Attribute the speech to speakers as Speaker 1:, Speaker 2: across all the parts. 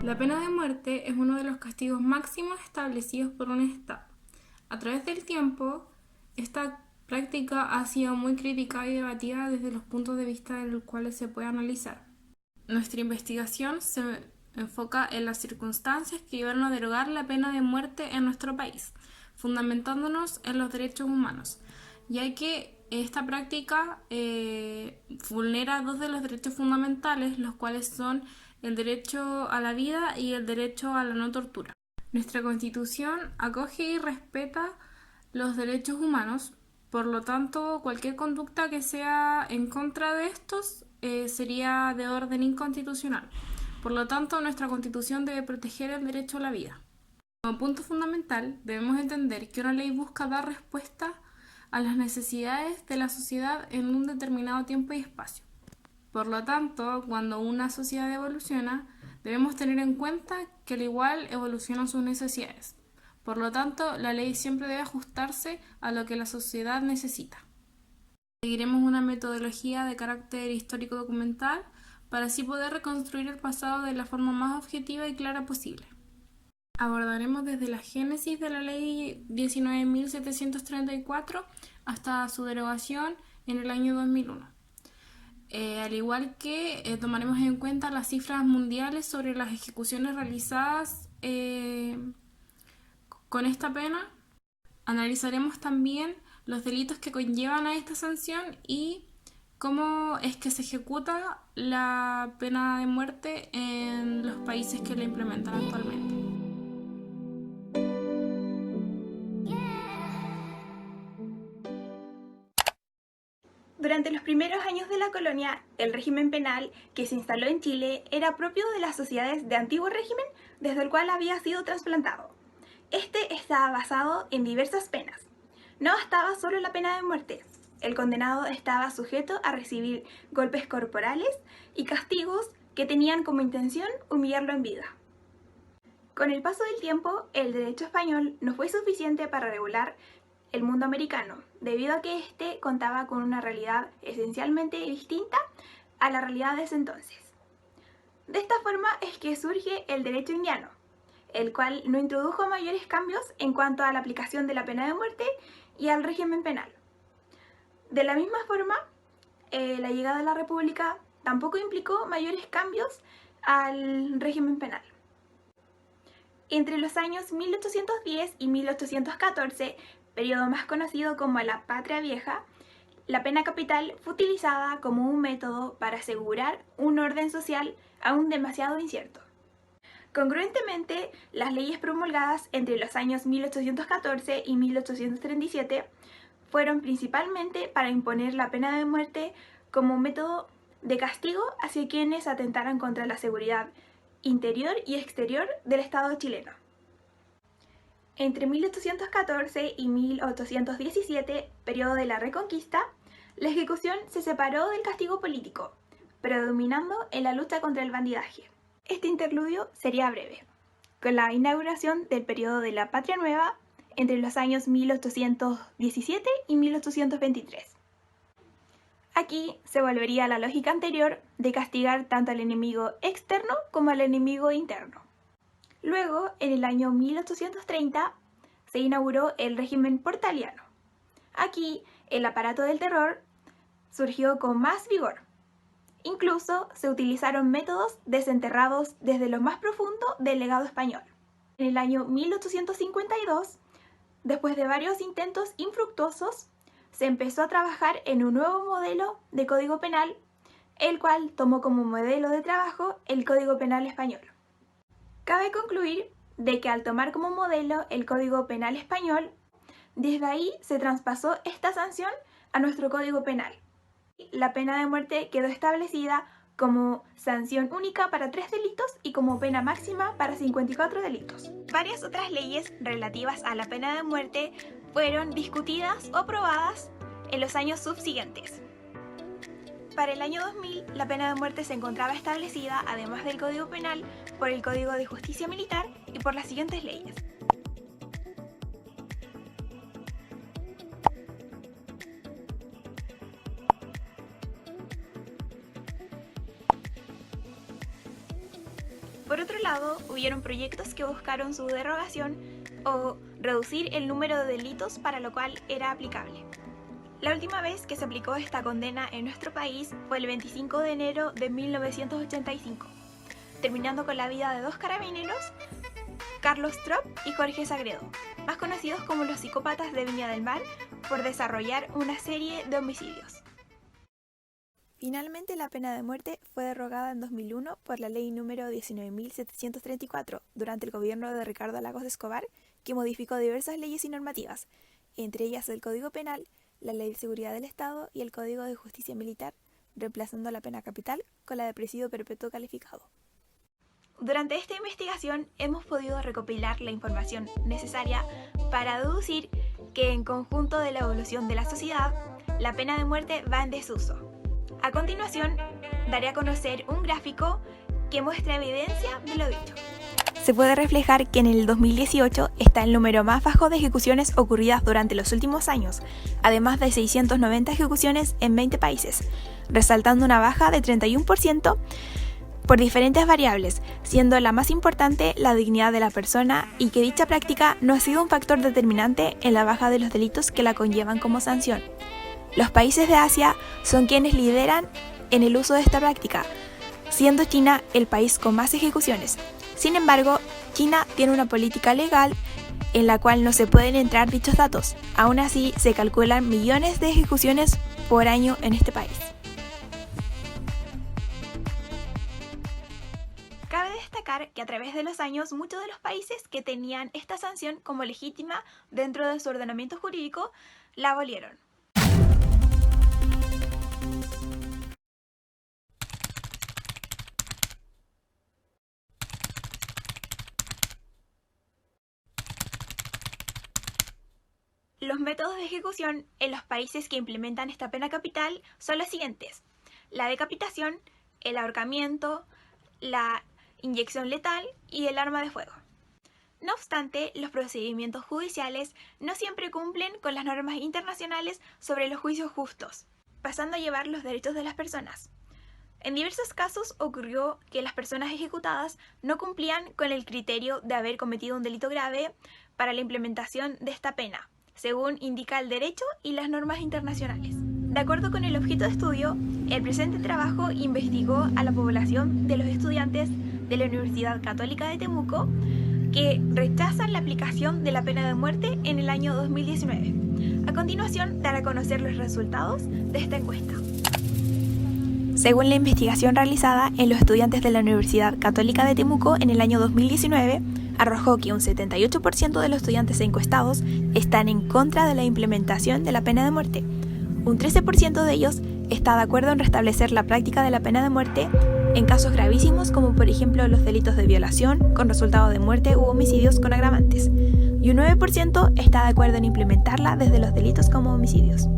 Speaker 1: La pena de muerte es uno de los castigos máximos establecidos por un Estado. A través del tiempo, esta práctica ha sido muy criticada y debatida desde los puntos de vista en los cuales se puede analizar. Nuestra investigación se enfoca en las circunstancias que llevaron a derogar la pena de muerte en nuestro país, fundamentándonos en los derechos humanos, ya que esta práctica vulnera dos de los derechos fundamentales, los cuales son el derecho a la vida y el derecho a la no tortura. Nuestra Constitución acoge y respeta los derechos humanos, por lo tanto, cualquier conducta que sea en contra de estos sería de orden inconstitucional. Por lo tanto, nuestra Constitución debe proteger el derecho a la vida. Como punto fundamental, debemos entender que una ley busca dar respuesta a las necesidades de la sociedad en un determinado tiempo y espacio. Por lo tanto, cuando una sociedad evoluciona, debemos tener en cuenta que al igual evolucionan sus necesidades. Por lo tanto, la ley siempre debe ajustarse a lo que la sociedad necesita. Seguiremos una metodología de carácter histórico-documental para así poder reconstruir el pasado de la forma más objetiva y clara posible. Abordaremos desde la génesis de la Ley 19.734 hasta su derogación en el año 2001. Al igual que tomaremos en cuenta las cifras mundiales sobre las ejecuciones realizadas con esta pena. Analizaremos también los delitos que conllevan a esta sanción y cómo es que se ejecuta la pena de muerte en los países que la implementan actualmente.
Speaker 2: Durante los primeros años de la colonia, el régimen penal que se instaló en Chile era propio de las sociedades de antiguo régimen desde el cual había sido trasplantado. Este estaba basado en diversas penas. No bastaba solo la pena de muerte. El condenado estaba sujeto a recibir golpes corporales y castigos que tenían como intención humillarlo en vida. Con el paso del tiempo, el derecho español no fue suficiente para regular el mundo americano, debido a que éste contaba con una realidad esencialmente distinta a la realidad de ese entonces. De esta forma es que surge el derecho indiano, el cual no introdujo mayores cambios en cuanto a la aplicación de la pena de muerte y al régimen penal. De la misma forma, la llegada de la República tampoco implicó mayores cambios al régimen penal. Entre los años 1810 y 1814, periodo más conocido como la Patria Vieja, la pena capital fue utilizada como un método para asegurar un orden social aún demasiado incierto. Congruentemente, las leyes promulgadas entre los años 1814 y 1837 fueron principalmente para imponer la pena de muerte como método de castigo hacia quienes atentaran contra la seguridad interior y exterior del Estado chileno. Entre 1814 y 1817, periodo de la Reconquista, la ejecución se separó del castigo político, predominando en la lucha contra el bandidaje. Este interludio sería breve, con la inauguración del periodo de la Patria Nueva entre los años 1817 y 1823. Aquí se volvería a la lógica anterior de castigar tanto al enemigo externo como al enemigo interno. Luego, en el año 1830, se inauguró el régimen portaliano. Aquí, el aparato del terror surgió con más vigor. Incluso se utilizaron métodos desenterrados desde lo más profundo del legado español. En el año 1852, después de varios intentos infructuosos, se empezó a trabajar en un nuevo modelo de Código Penal, el cual tomó como modelo de trabajo el Código Penal español. Cabe concluir de que al tomar como modelo el Código Penal español, desde ahí se traspasó esta sanción a nuestro Código Penal. La pena de muerte quedó establecida como sanción única para 3 delitos y como pena máxima para 54 delitos. Varias otras leyes relativas a la pena de muerte fueron discutidas o aprobadas en los años subsiguientes. Para el año 2000, la pena de muerte se encontraba establecida, además del Código Penal, por el Código de Justicia Militar y por las siguientes leyes. Por otro lado, hubieron proyectos que buscaron su derogación o reducir el número de delitos para lo cual era aplicable. La última vez que se aplicó esta condena en nuestro país fue el 25 de enero de 1985, terminando con la vida de dos carabineros, Carlos Trop y Jorge Sagredo, más conocidos como los psicópatas de Viña del Mar, por desarrollar una serie de homicidios. Finalmente, la pena de muerte fue derogada en 2001 por la ley número 19.734 durante el gobierno de Ricardo Lagos Escobar, que modificó diversas leyes y normativas, entre ellas el Código Penal, la Ley de Seguridad del Estado y el Código de Justicia Militar, reemplazando la pena capital con la de presidio perpetuo calificado. Durante esta investigación hemos podido recopilar la información necesaria para deducir que en conjunto de la evolución de la sociedad, la pena de muerte va en desuso. A continuación, daré a conocer un gráfico que muestra evidencia de lo dicho. Se puede reflejar que en el 2018 está el número más bajo de ejecuciones ocurridas durante los últimos años, además de 690 ejecuciones en 20 países, resaltando una baja de 31% por diferentes variables, siendo la más importante la dignidad de la persona y que dicha práctica no ha sido un factor determinante en la baja de los delitos que la conllevan como sanción. Los países de Asia son quienes lideran en el uso de esta práctica, siendo China el país con más ejecuciones. Sin embargo, China tiene una política legal en la cual no se pueden entrar dichos datos. Aún así, se calculan millones de ejecuciones por año en este país. Cabe destacar que a través de los años, muchos de los países que tenían esta sanción como legítima dentro de su ordenamiento jurídico, la abolieron. Los métodos de ejecución en los países que implementan esta pena capital son los siguientes: la decapitación, el ahorcamiento, la inyección letal y el arma de fuego. No obstante, los procedimientos judiciales no siempre cumplen con las normas internacionales sobre los juicios justos, pasando a llevar los derechos de las personas. En diversos casos ocurrió que las personas ejecutadas no cumplían con el criterio de haber cometido un delito grave para la implementación de esta pena, según indica el derecho y las normas internacionales. De acuerdo con el objeto de estudio, el presente trabajo investigó a la población de los estudiantes de la Universidad Católica de Temuco que rechazan la aplicación de la pena de muerte en el año 2019. A continuación, daré a conocer los resultados de esta encuesta. Según la investigación realizada en los estudiantes de la Universidad Católica de Temuco en el año 2019, arrojó que un 78% de los estudiantes encuestados están en contra de la implementación de la pena de muerte. Un 13% de ellos está de acuerdo en restablecer la práctica de la pena de muerte en casos gravísimos como por ejemplo los delitos de violación con resultado de muerte u homicidios con agravantes, y un 9% está de acuerdo en implementarla desde los delitos como homicidios.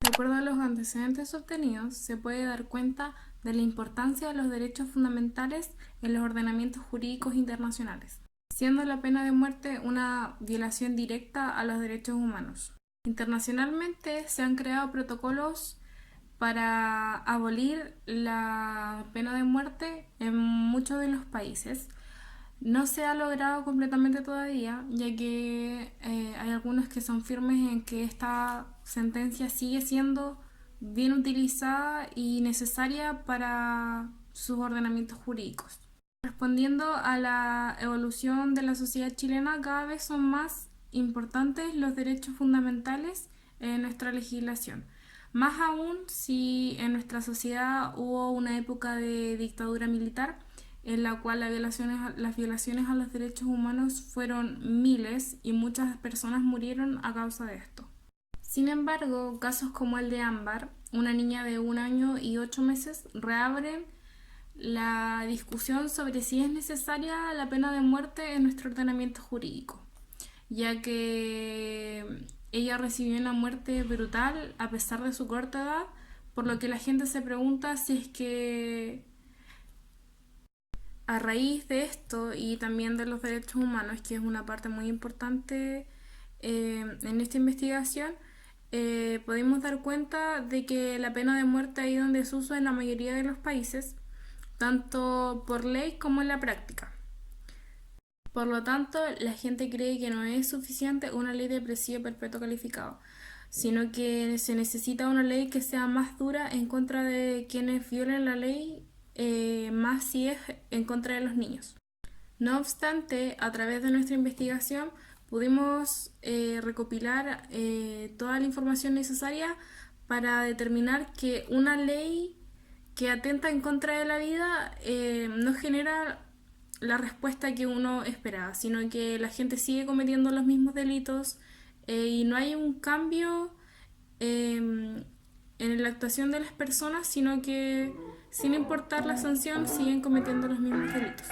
Speaker 1: De acuerdo a los antecedentes obtenidos, se puede dar cuenta de la importancia de los derechos fundamentales en los ordenamientos jurídicos internacionales, siendo la pena de muerte una violación directa a los derechos humanos. Internacionalmente se han creado protocolos para abolir la pena de muerte en muchos de los países. No se ha logrado completamente todavía, ya que hay algunos que son firmes en que esta sentencia sigue siendo bien utilizada y necesaria para sus ordenamientos jurídicos. Respondiendo a la evolución de la sociedad chilena, cada vez son más importantes los derechos fundamentales en nuestra legislación. Más aún si en nuestra sociedad hubo una época de dictadura militar en la cual las violaciones a los derechos humanos fueron miles y muchas personas murieron a causa de esto. Sin embargo, casos como el de Ámbar, una niña de 1 año y 8 meses, reabren la discusión sobre si es necesaria la pena de muerte en nuestro ordenamiento jurídico, ya que ella recibió una muerte brutal a pesar de su corta edad, por lo que la gente se pregunta si es que a raíz de esto y también de los derechos humanos, que es una parte muy importante en esta investigación, pudimos dar cuenta de que la pena de muerte ha ido en desuso en la mayoría de los países, tanto por ley como en la práctica. Por lo tanto, la gente cree que no es suficiente una ley de presidio perpetuo calificado, sino que se necesita una ley que sea más dura en contra de quienes violen la ley, más si es en contra de los niños. No obstante, a través de nuestra investigación pudimos recopilar toda la información necesaria para determinar que una ley que atenta en contra de la vida no genera la respuesta que uno esperaba, sino que la gente sigue cometiendo los mismos delitos y no hay un cambio en la actuación de las personas, sino que sin importar la sanción siguen cometiendo los mismos delitos.